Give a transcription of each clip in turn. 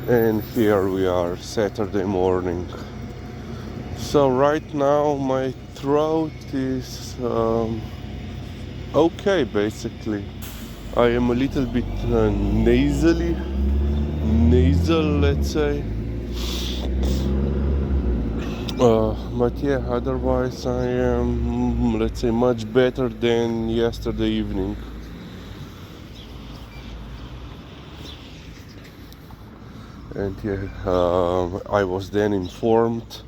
And here we are, Saturday morning. So right now my throat is okay, basically. I am a little bit nasal, let's say. But yeah, otherwise I am, let's say, much better than yesterday evening. And yeah, I was then informed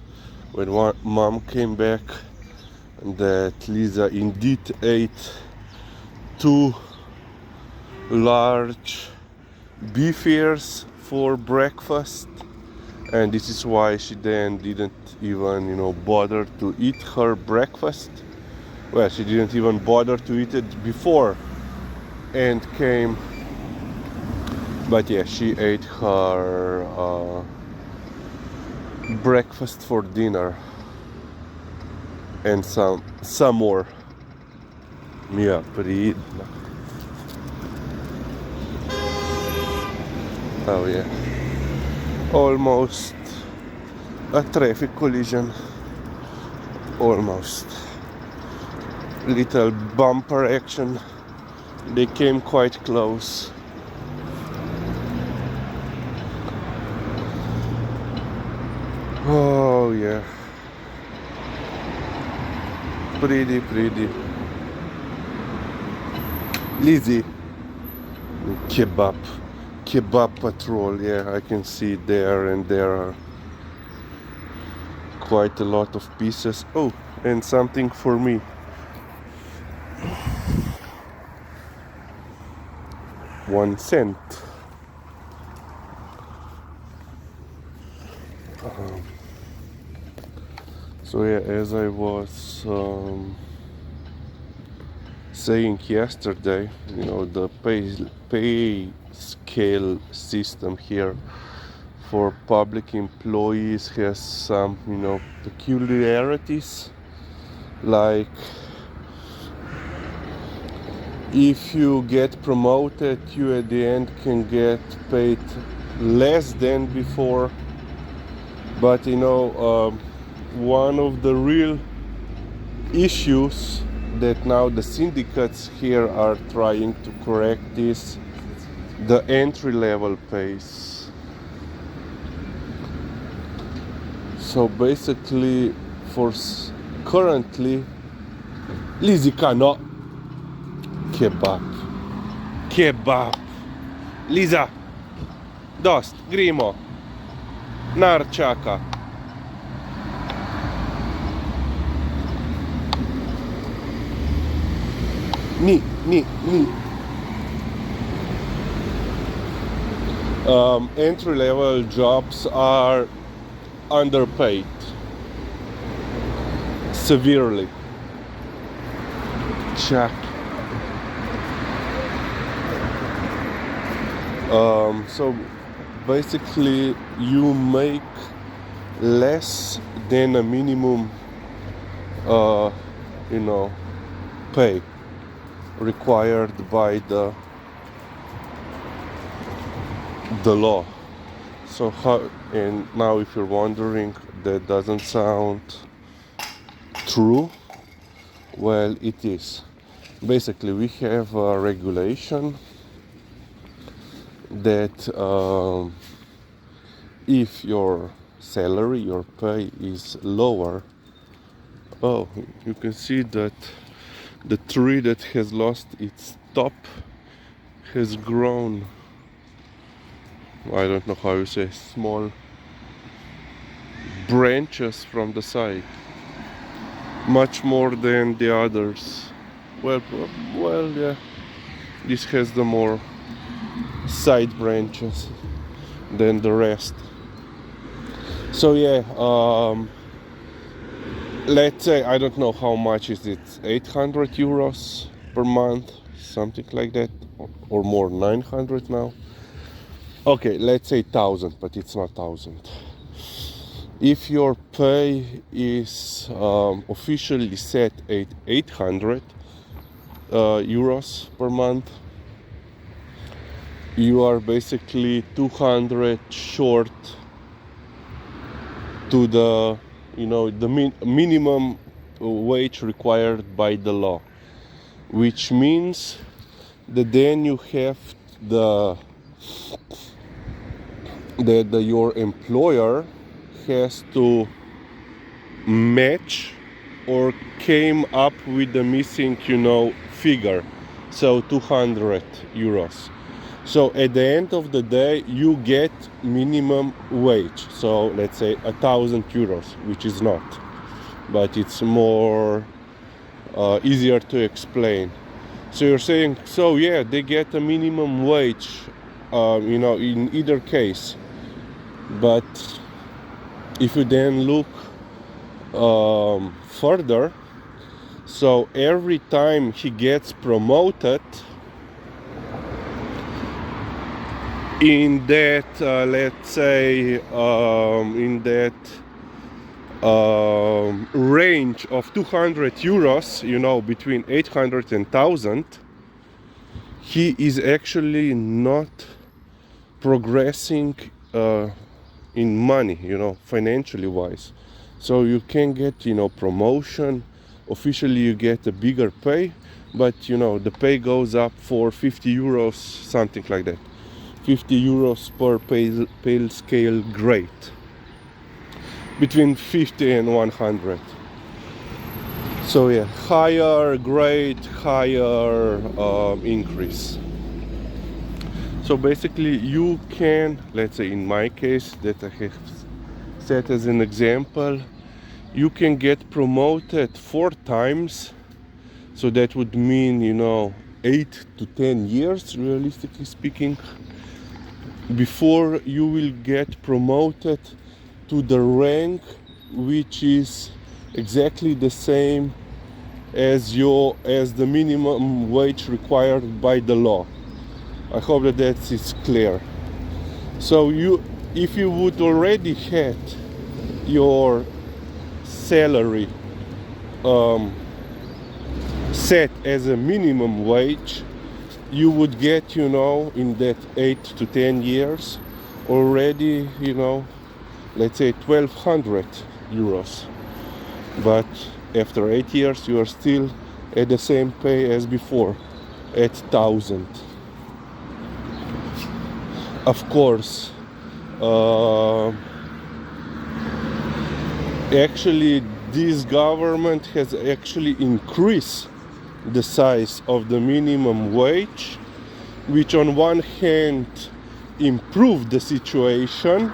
when mom came back that Lisa indeed ate 2 large beef ears for breakfast, and this is why she then didn't even, bother to eat her breakfast. Well, she didn't even bother to eat it before and came. But yeah, she ate her breakfast for dinner and some more. Yeah, приятно. Oh yeah, almost a traffic collision. Almost. Little bumper action. They came quite close. Oh yeah. Pretty. Lizzie. Kebab patrol. Yeah, I can see there, and there are quite a lot of pieces. Oh, and something for me. $0.01. So yeah, as I was saying yesterday, the pay scale system here for public employees has some, peculiarities. Like, if you get promoted, you at the end can get paid less than before. But one of the real issues that now the syndicates here are trying to correct is the entry level pays. So basically, currently, Lizika, no, kebab, Liza, dost, grimo, nar čaka. Ni. Entry-level jobs are underpaid severely. Check. So basically, you make less than a minimum, pay required by the law. So and now if you're wondering, that doesn't sound true. Well, it is. Basically, we have a regulation that if your salary, your pay is lower, you can see that the tree that has lost its top has grown, I don't know how you say, small branches from the side, much more than the others. Well, yeah, this has the more side branches than the rest. So yeah, let's say, I don't know how much is it, 800 euros per month, something like that, or more, 900 now. Okay, let's say 1,000, but it's not 1,000. If your pay is officially set at 800 euros per month, you are basically 200 short to the minimum wage required by the law, which means that then you have your employer has to match or came up with the missing figure, so 200 euros. So at the end of the day you get minimum wage, so let's say 1,000 euros, which is not, but it's more easier to explain. So you're saying, so yeah, they get a minimum wage in either case. But if you then look further, so every time he gets promoted in that let's say in that range of 200 euros, between 800 and 1,000, he is actually not progressing in money, financially wise. So you can get promotion, officially you get a bigger pay, but the pay goes up for 50 euros, something like that, 50 euros per pay scale grade, between 50 and 100. So yeah, higher grade, higher increase. So basically you can, let's say in my case that I have set as an example, you can get promoted 4 times. So that would mean 8 to 10 years, realistically speaking, before you will get promoted to the rank which is exactly the same as the minimum wage required by the law. I hope that is clear. So if you would already had your salary set as a minimum wage, you would get in that 8 to 10 years already let's say 1,200 euros. But after 8 years you are still at the same pay as before, at 1,000. Of course, actually this government has actually increased the size of the minimum wage, which on one hand improved the situation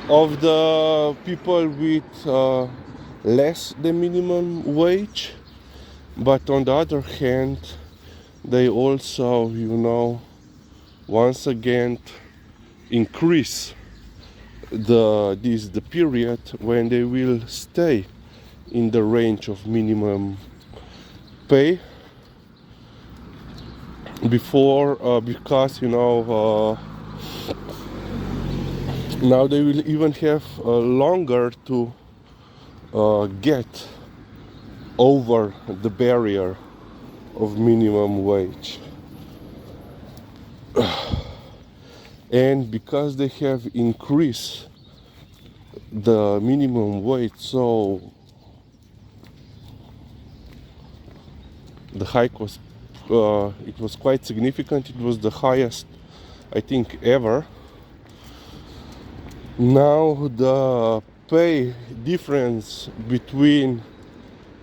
of the people with less than minimum wage, but on the other hand they also once again increase the period when they will stay in the range of minimum pay before, because now they will even have longer to get over the barrier of minimum wage. And because they have increased the minimum wage, so the hike was it was quite significant. It was the highest, I think, ever. Now the pay difference between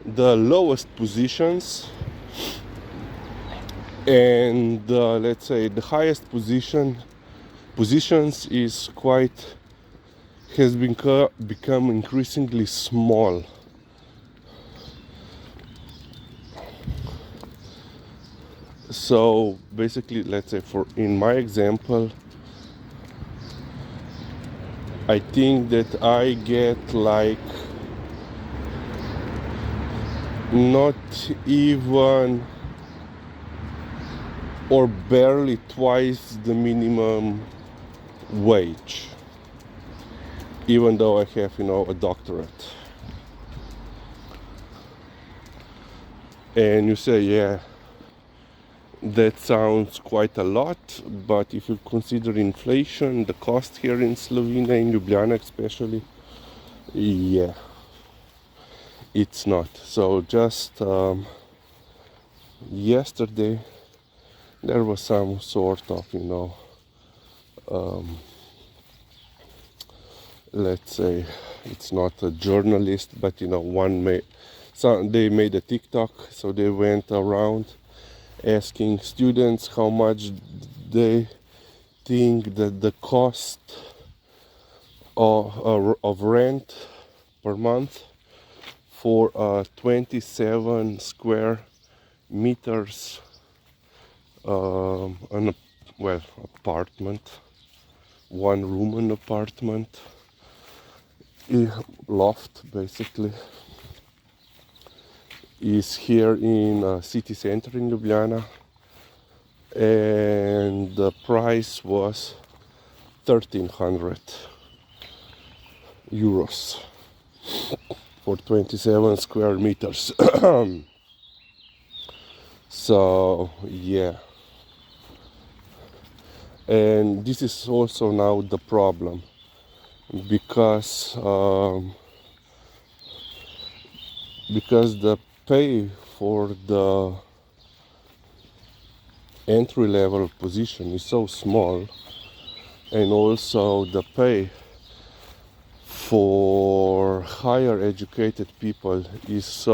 the lowest positions and let's say the highest positions has become increasingly small. So basically, let's say in my example, I think that I get like not even or barely twice the minimum wage, even though I have a doctorate. And you say, yeah, That sounds quite a lot, but if you consider inflation, the cost here in Slovenia, in Ljubljana especially, yeah, it's not. So just yesterday there was some sort of, let's say, it's not a journalist, but they made a TikTok, so they went around asking students how much they think that the cost of rent per month for a 27 square meters apartment, one room an apartment, loft basically, is here in city center in Ljubljana, and the price was 1,300 euros for 27 square meters. So yeah, and this is also now the problem, because the pay for the entry level position is so small, and also the pay for higher educated people is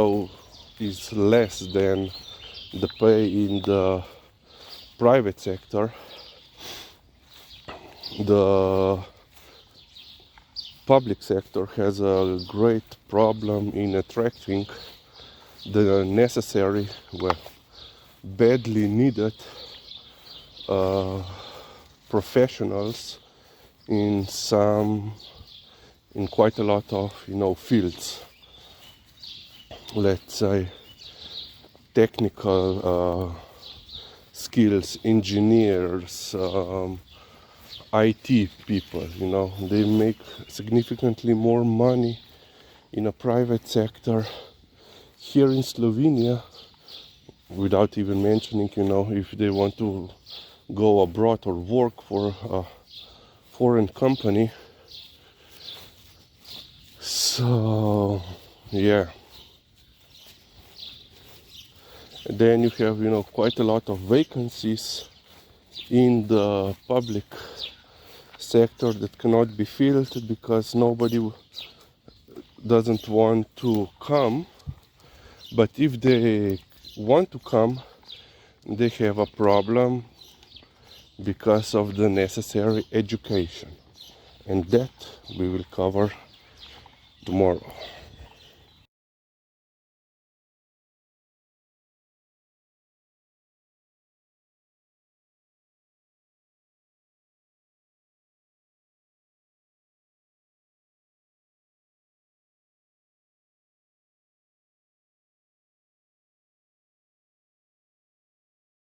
less than the pay in the private sector. The public sector has a great problem in attracting the necessary, badly needed professionals in quite a lot of fields. Let's say technical skills, engineers, IT people. They make significantly more money in a private sector here in Slovenia, without even mentioning, if they want to go abroad or work for a foreign company. So yeah, and then you have quite a lot of vacancies in the public sector that cannot be filled because nobody doesn't want to come. But if they want to come, they have a problem because of the necessary education, and that we will cover tomorrow.